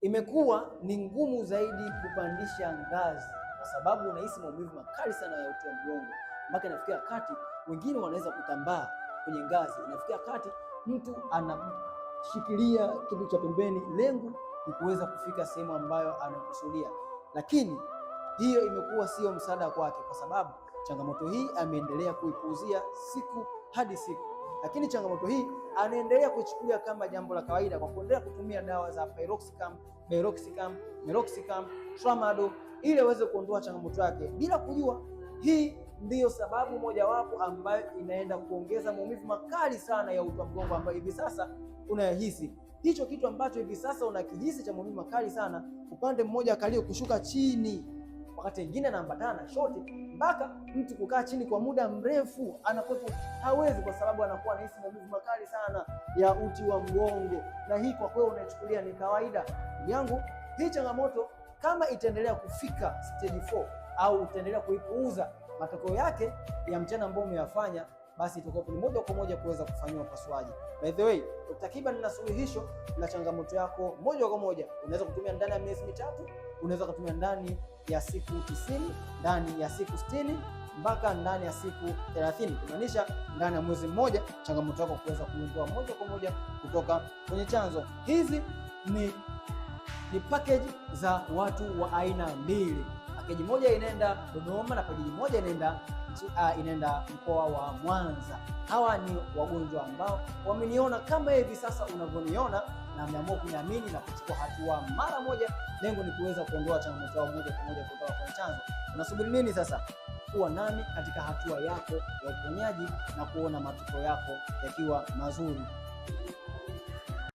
imekuwa ni ngumu zaidi kupandisha ngazi, kwa sababu unahisi maumivu makali sana ya uti wa mgongo, mpaka inafikia wakati wengine wanaweza kutambaa kwenye ngazi. Inafikia wakati mtu anashikilia kitu cha pembeni, lengo ni kuweza kufika sehemu ambayo anakusudia, lakini hiyo imekuwa sio msaada kwake, kwa sababu changamoto hii ameendelea kuipuuzia siku hadi siku. Lakini changamoto hii anaendelea kuchukulia kama jambo la kawaida kwa kuendelea kutumia dawa za Piroxicam, Tramadol ili aweze kuondoa changamoto yake, bila kujua hii ndiyo sababu mojawapo ambayo inaenda kuongeza maumivu makali sana ya uti wa mgongo ambayo hivi sasa unayahisi. Hicho kitu ambacho hivi sasa unakihisi cha maumivu makali sana, upande mmoja kalio kushuka chini, wakati mwingine anaambatana na shoti, mpaka mtu kukaa chini kwa muda mrefu anakuwa hawezi, kwa sababu anakuwa anahisi maumivu makali sana ya uti wa mgongo. Na hii kwa kweli unachukulia ni kawaida. Yangu hii changamoto kama itaendelea kufika stage 4 au utaendelea kuipuuza, matokeo yake ya mchana ambao umeyafanya, basi itakuwa ni moja kwa moja kuweza kufanywa upasuaji. By the way, Dr. Kiba nina suluhisho la changamoto yako moja kwa moja. Unaweza kutumia ndani ya miezi mitatu, unaweza kutumia ndani ya siku 90, ndani ya siku 60, mpaka ndani ya siku 30, kumaanisha ndani ya mwezi mmoja changamoto yako kuweza kuondoa moja kwa moja kutoka kwenye chanzo. Hizi ni package za watu wa aina mbili. Package moja inaenda Dodoma na package moja inaenda mkoa wa Mwanza. Hawa ni wagonjwa ambao wameniona kama hivi sasa unavyoniona, na wameamua kuniamini na kuchukua hatua mara moja. Lengo ni kuweza kuondoa changamoto yao moja kwa moja kutoka kwenye chanzo. Unasubiri nini sasa? Kuwa nami katika hatua yako ya uponyaji na kuona matokeo yako yakiwa mazuri.